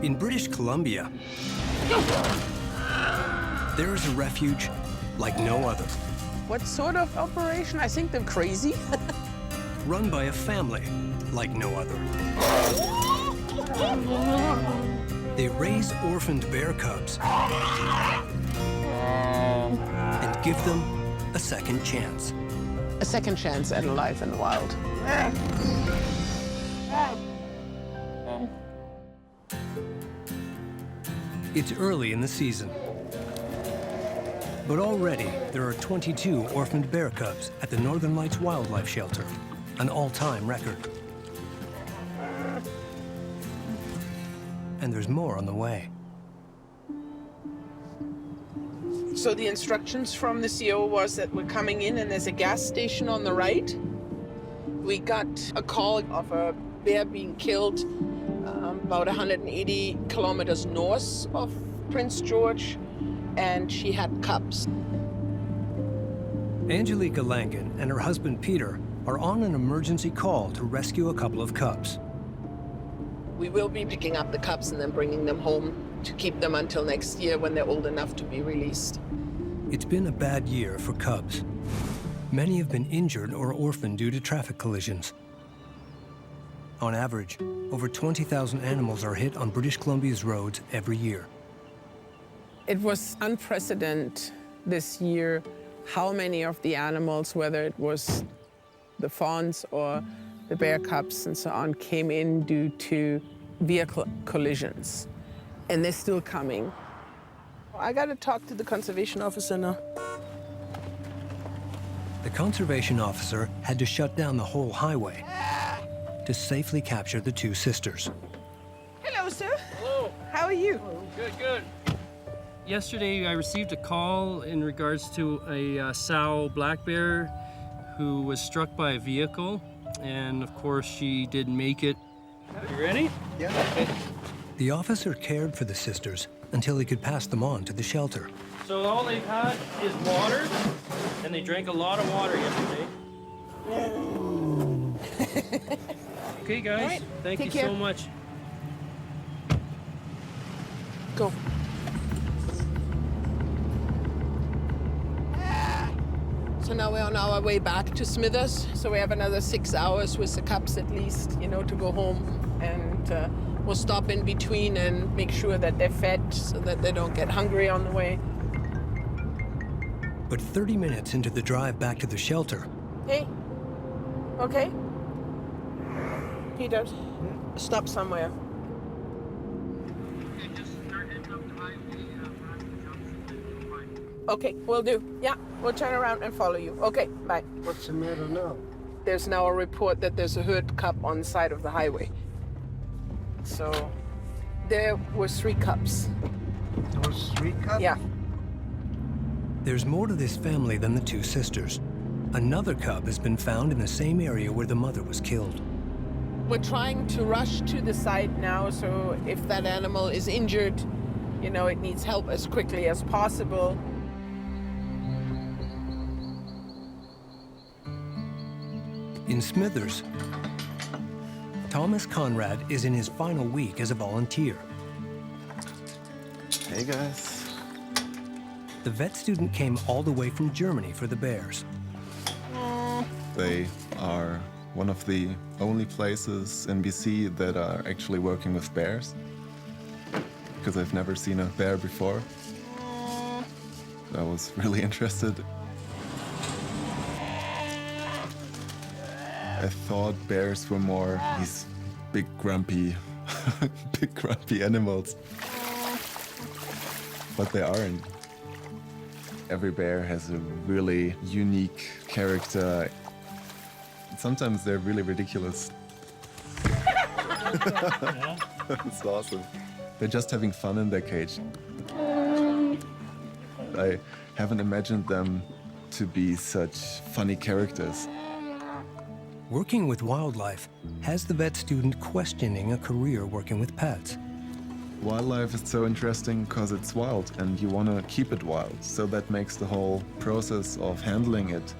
In British Columbia, there is a refuge like no other. What sort of operation? I think they're crazy. Run by a family like no other. They raise orphaned bear cubs and give them a second chance. A second chance at a life in the wild. It's early in the season, but already there are 22 orphaned bear cubs at the Northern Lights Wildlife Shelter, an all-time record. And there's more on the way. So the instructions from the CO was that we're coming in and there's a gas station on the right. We got a call of a bear being killed about 180 kilometers north of Prince George, and she had cubs. Angelica Langen and her husband Peter are on an emergency call to rescue a couple of cubs. We will be picking up the cubs and then bringing them home to keep them until next year when they're old enough to be released. It's been a bad year for cubs. Many have been injured or orphaned due to traffic collisions. On average, over 20,000 animals are hit on British Columbia's roads every year. It was unprecedented this year how many of the animals, whether it was the fawns or the bear cubs and so on, came in due to vehicle collisions. And they're still coming. I got to talk to the conservation officer now. The conservation officer had to shut down the whole highway to safely capture the two sisters. Hello, sir. Hello. How are you? Good, good. Yesterday, I received a call in regards to a sow black bear who was struck by a vehicle, and of course, she didn't make it. You ready? Yeah. Okay. The officer cared for the sisters until he could pass them on to the shelter. So all they've had is water, and they drank a lot of water yesterday. Okay, guys. All right, Thank you take care. so much. Go. So now we're on our way back to Smithers. So we have another 6 hours with the cubs at least, you know, to go home. And we'll stop in between and make sure that they're fed so that they don't get hungry on the way. But 30 minutes into the drive back to the shelter, Hey, okay? Peter, stop somewhere. Okay, we'll do. Yeah, we'll turn around and follow you. Okay, bye. What's the matter now? There's now a report that there's a herd cub on the side of the highway. So there were 3 cubs. There was 3 cubs? Yeah. there's more to this family than the two sisters. Another cub has been found in the same area where the mother was killed. We're trying to rush to the site now, so if that animal is injured, you know, it needs help as quickly as possible. In Smithers, Thomas Conrad is in his final week as a volunteer. Hey guys. The vet student came all the way from Germany for the bears. They are one of the only places in BC that are actually working with bears, because I've never seen a bear before. I was really interested. I thought bears were more these big grumpy animals, but they aren't. Every bear has a really unique character. Sometimes they're really ridiculous. It's awesome. They're just having fun in their cage. I haven't imagined them to be such funny characters. Working with wildlife has the vet student questioning a career working with pets. Wildlife is so interesting because it's wild and you want to keep it wild. So that makes the whole process of handling it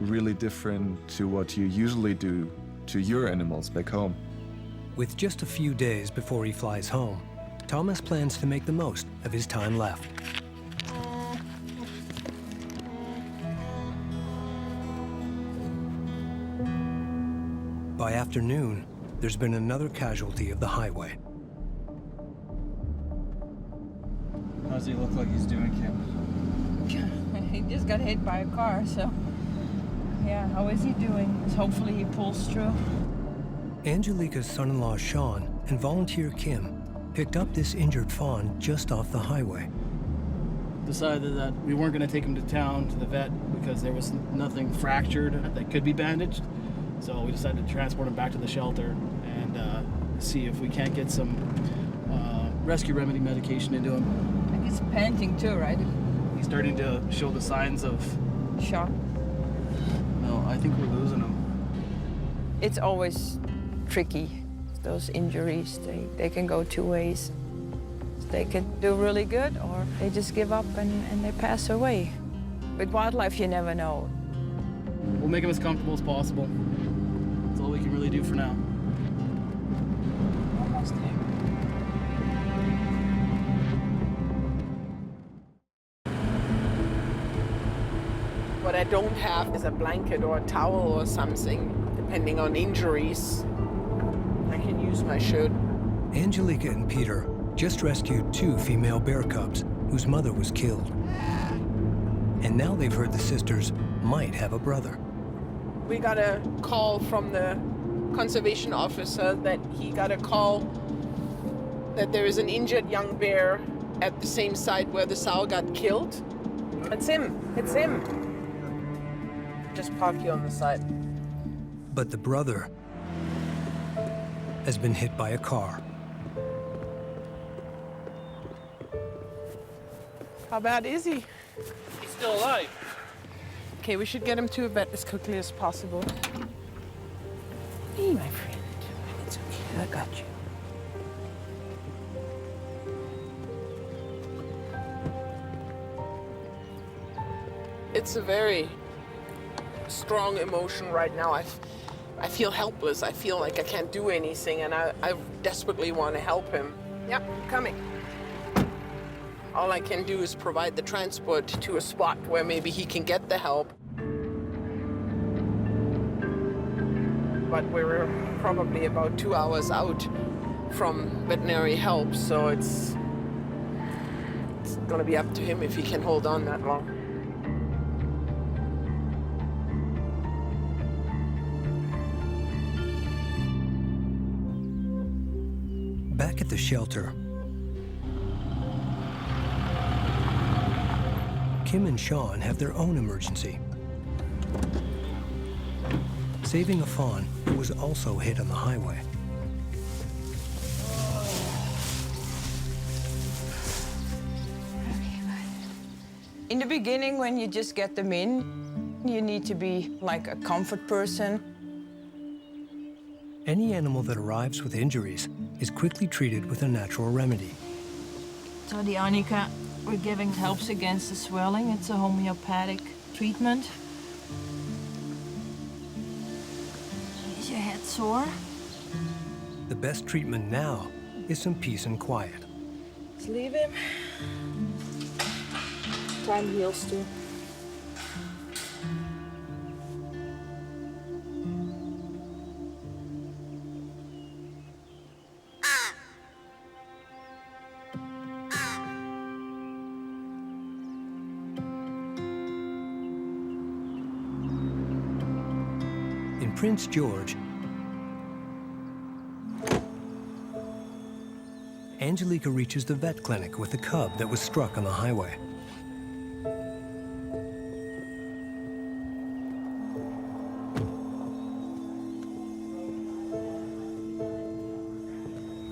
really different to what you usually do to your animals back home. With just a few days before he flies home, Thomas plans to make the most of his time left. By afternoon, there's been another casualty of the highway. How does he look like he's doing, Kim? He just got hit by a car, so yeah, how is he doing? Hopefully he pulls through. Angelica's son-in-law, Sean, and volunteer Kim picked up this injured fawn just off the highway. Decided that we weren't going to take him to town to the vet because there was nothing fractured that could be bandaged. So we decided to transport him back to the shelter and see if we can't get some rescue remedy medication into him. And he's panting too, right? He's starting to show the signs of... Shock. No, I think we're losing him. It's always tricky, those injuries. They can go two ways. They can do really good, or they just give up and they pass away. With wildlife, you never know. We'll make him as comfortable as possible. That's all we can really do for now. Almost there. What I don't have is a blanket or a towel or something, depending on injuries. I can use my shirt. Angelica and Peter just rescued 2 female bear cubs whose mother was killed. And now they've heard the sisters might have a brother. We got a call from the conservation officer that he got a call that there is an injured young bear at the same site where the sow got killed. It's him. It's him. Just park you on the side. But the brother has been hit by a car. How bad is he? He's still alive. Okay, we should get him to a vet as quickly as possible. Hey, my friend. It's okay. I got you. It's a very strong emotion right now. I feel helpless. I feel like I can't do anything, and I desperately want to help him. Yep, coming. All I can do is provide the transport to a spot where maybe he can get the help. But we're probably about 2 hours out from veterinary help, so it's gonna be up to him if he can hold on that long. Back at the shelter, Kim and Sean have their own emergency. Saving a fawn who was also hit on the highway. In the beginning, when you just get them in, you need to be like a comfort person. Any animal that arrives with injuries is quickly treated with a natural remedy. So the arnica we're giving helps against the swelling. It's a homeopathic treatment. Is your head sore? The best treatment now is some peace and quiet. Just leave him. Time heals too. In Prince George, Angelica reaches the vet clinic with the cub that was struck on the highway.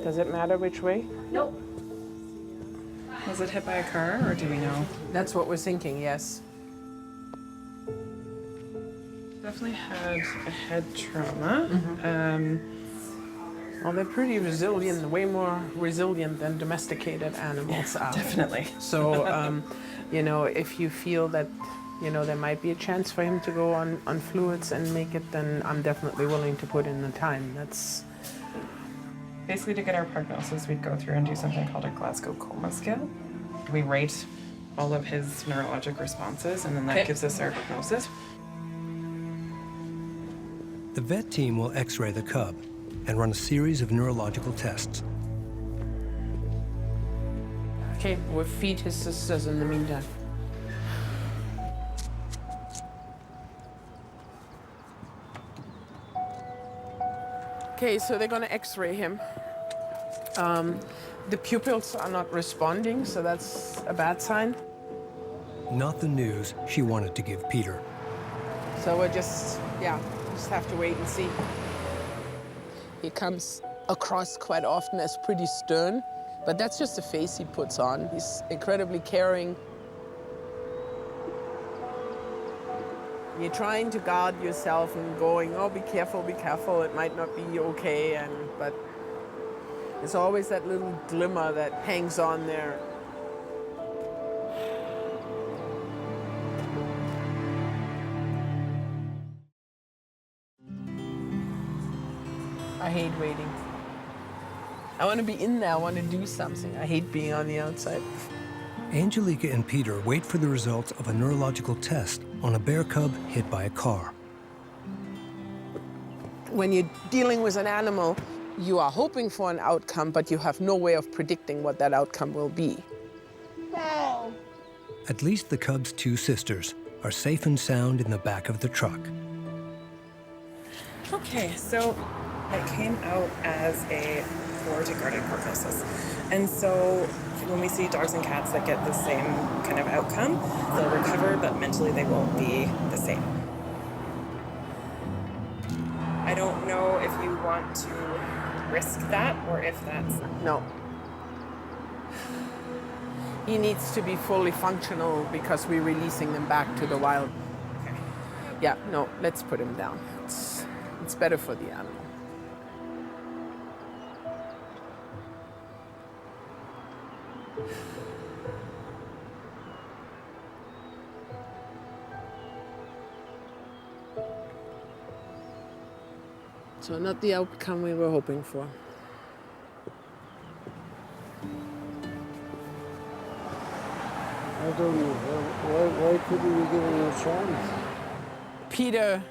Does it matter which way? Nope. Was it hit by a car, or do we know? That's what we're thinking, yes. Definitely had a head trauma. Well, they're pretty resilient, way more resilient than domesticated animals are. Definitely. So, you know, if you feel that, you know, there might be a chance for him to go on fluids and make it, then I'm definitely willing to put in the time. Basically, to get our prognosis, we'd go through and do something called a Glasgow Coma Scale. We rate all of his neurologic responses, and then that gives us our prognosis. The vet team will x-ray the cub and run a series of neurological tests. Okay, we'll feed his sisters in the meantime. Okay, so they're gonna x-ray him. The pupils are not responding, so that's a bad sign. Not the news she wanted to give Peter. So we're just have to wait and see. He comes across quite often as pretty stern, but that's just the face he puts on. He's incredibly caring. You're trying to guard yourself and going, oh, be careful, it might not be okay, but there's always that little glimmer that hangs on there. I hate waiting. I want to be in there, I want to do something. I hate being on the outside. Angelica and Peter wait for the results of a neurological test on a bear cub hit by a car. When you're dealing with an animal, you are hoping for an outcome, but you have no way of predicting what that outcome will be. At least the cub's two sisters are safe and sound in the back of the truck. Okay, so it came out as a poor to guarded prognosis. And so when we see dogs and cats that get the same kind of outcome, they'll recover, but mentally they won't be the same. I don't know if you want to risk that or if that's... No. He needs to be fully functional because we're releasing them back to the wild. Okay. Yeah, no, let's put him down. It's better for the animal. So not the outcome we were hoping for. I don't know. Why couldn't we give him a chance? Peter,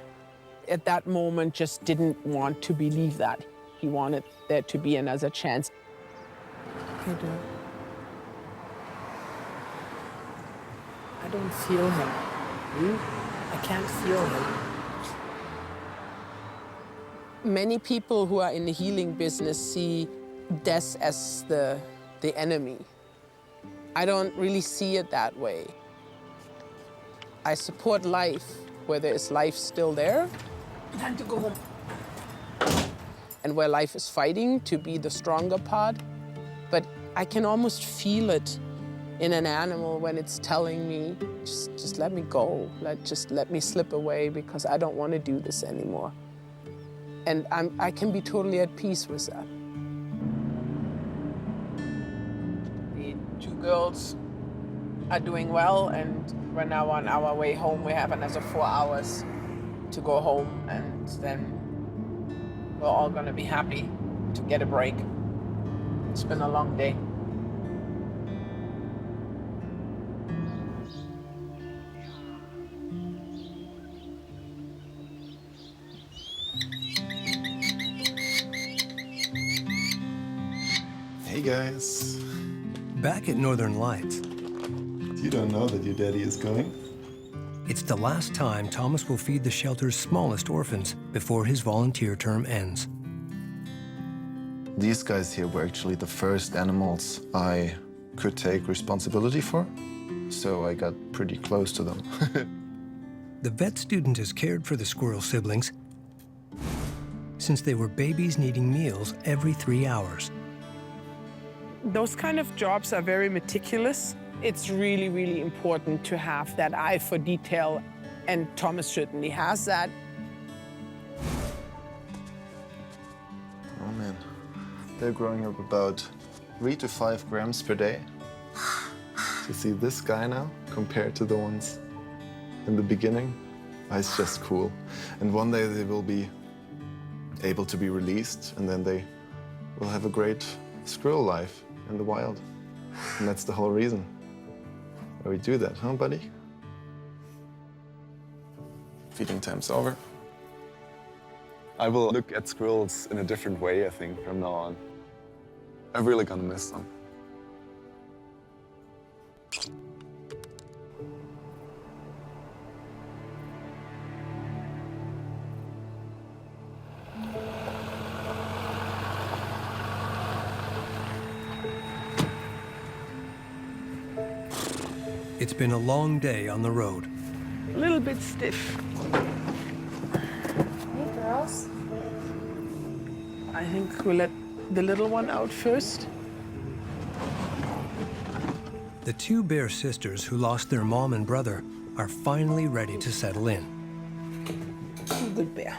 at that moment, just didn't want to believe that. He wanted there to be another chance. Peter. I don't feel him. I can't feel him. Many people who are in the healing business see death as the enemy. I don't really see it that way. I support life where there is life still there. Time to go home. And where life is fighting to be the stronger part. But I can almost feel it in an animal when it's telling me, just let me go. Just let me slip away because I don't want to do this anymore. And I can be totally at peace with that. The two girls are doing well, and we're now on our way home. We have another 4 hours to go home, and then we're all gonna be happy to get a break. It's been a long day. Hey guys. Back at Northern Lights, You don't know that your daddy is going? it's the last time Thomas will feed the shelter's smallest orphans before his volunteer term ends. These guys here were actually the first animals I could take responsibility for, so I got pretty close to them. The vet student has cared for the squirrel siblings since they were babies needing meals every 3 hours. Those kind of jobs are very meticulous. It's really, really important to have that eye for detail, and Thomas certainly has that. Oh man, they're growing up about 3 to 5 grams per day. You see this guy now compared to the ones in the beginning? It's just cool. And one day they will be able to be released, and then they we'll have a great squirrel life in the wild. And that's the whole reason why we do that, huh, buddy? Feeding time's over. I will look at squirrels in a different way, I think, from now on. I'm really gonna miss them. It's been a long day on the road. A little bit stiff. Hey, girls. I think we'll let the little one out first. The two bear sisters who lost their mom and brother are finally ready to settle in. Good bear.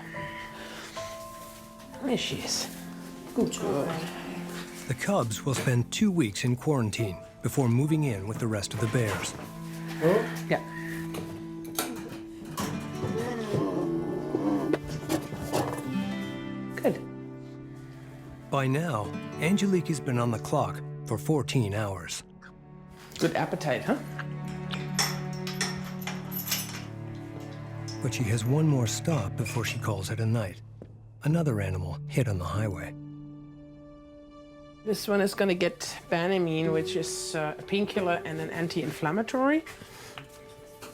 There she is. Good girl. The cubs will spend 2 weeks in quarantine before moving in with the rest of the bears. Yeah. Good. By now, Angelique has been on the clock for 14 hours. Good appetite, huh? But she has one more stop before she calls it a night. Another animal hit on the highway. This one is going to get Banamine, which is a painkiller and an anti-inflammatory.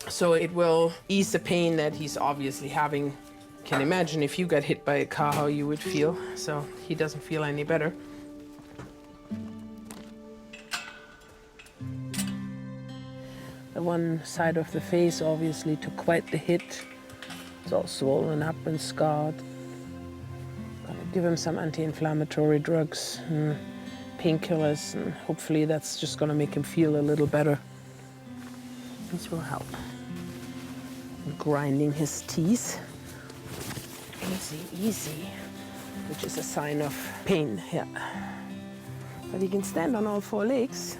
So it will ease the pain that he's obviously having. Can imagine if you got hit by a car, how you would feel. So he doesn't feel any better. The one side of the face obviously took quite the hit. It's all swollen up and scarred. Gonna give him some anti-inflammatory drugs, and painkillers, and hopefully that's just gonna make him feel a little better. This will help. Grinding his teeth. Easy, easy, which is a sign of pain here. But he can stand on all four legs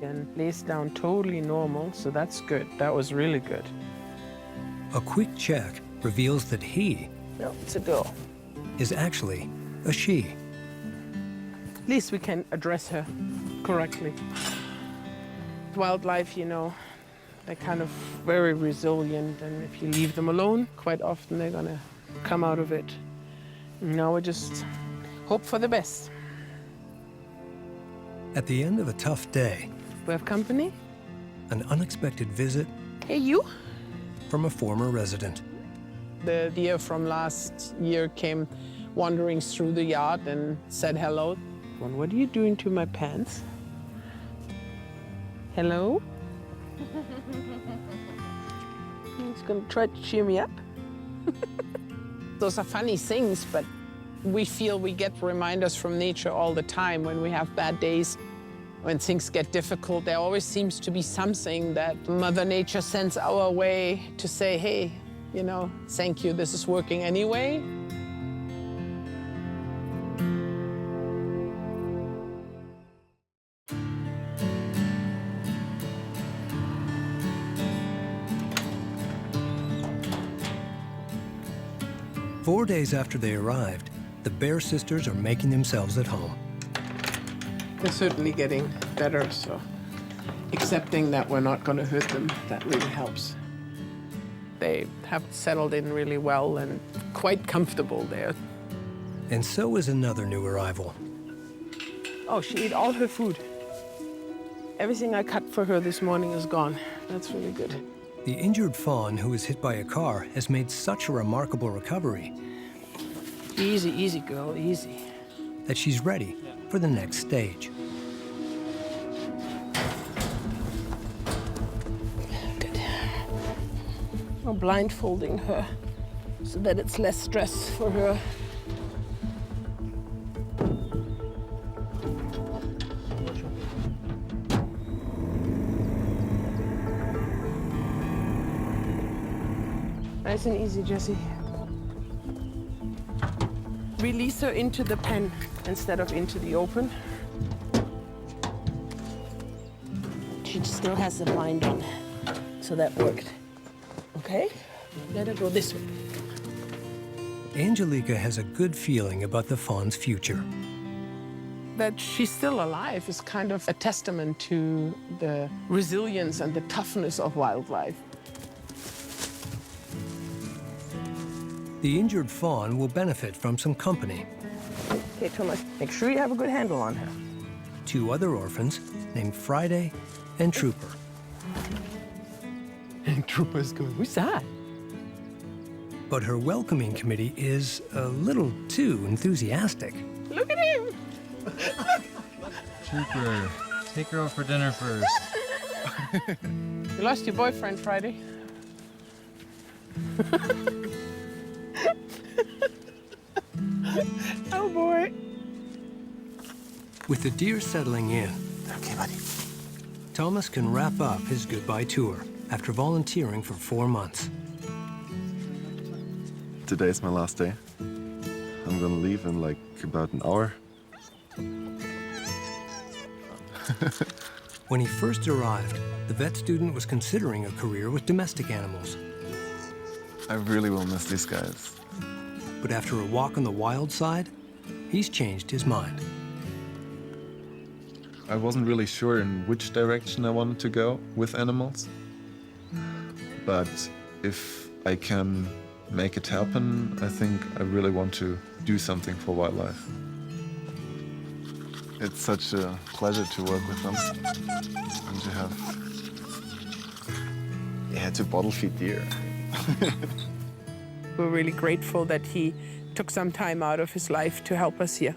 and lays down totally normal, so that's good. That was really good. A quick check reveals that he No, it's a girl. is actually a she. At least we can address her correctly. Wildlife, you know, they're kind of very resilient, and if you leave them alone, quite often they're gonna come out of it. Now we just hope for the best. At the end of a tough day, We have company. an unexpected visit Hey, you. from a former resident. The deer from last year came wandering through the yard and said hello. What are you doing to my pants? Hello? He's gonna try to cheer me up. Those are funny things, but we feel we get reminders from nature all the time when we have bad days. When things get difficult, there always seems to be something that Mother Nature sends our way to say, hey, you know, thank you, this is working anyway. Four days after they arrived, the bear sisters are making themselves at home. They're certainly getting better, so accepting that we're not going to hurt them, that really helps. They have settled in really well and quite comfortable there. And so is another new arrival. Oh, she ate all her food. Everything I cut for her this morning is gone. That's really good. The injured fawn who was hit by a car has made such a remarkable recovery Easy, easy, girl, easy. that she's ready for the next stage. Good. I'm blindfolding her so that it's less stress for her. Nice and easy, Jessie. Release her into the pen instead of into the open. She still has the blind on, so that worked. Okay? Let her go this way. Angelica has a good feeling about the fawn's future. That she's still alive is kind of a testament to the resilience and the toughness of wildlife. The injured fawn will benefit from some company. Okay, Thomas, make sure you have a good handle on her. 2 other orphans named Friday and Trooper. And Trooper's going, who's that? But her welcoming committee is a little too enthusiastic. Look at him! Trooper, take her out for dinner first. You lost your boyfriend Friday. Oh boy. With the deer settling in, Okay, buddy. Thomas can wrap up his goodbye tour after volunteering for 4 months. Today's my last day. I'm gonna leave in like about an hour. When he first arrived, the vet student was considering a career with domestic animals. I really will miss these guys. But after a walk on the wild side, he's changed his mind. I wasn't really sure in which direction I wanted to go with animals. But if I can make it happen, I think I really want to do something for wildlife. It's such a pleasure to work with them and to have, to bottle feed deer. We're really grateful that he took some time out of his life to help us here.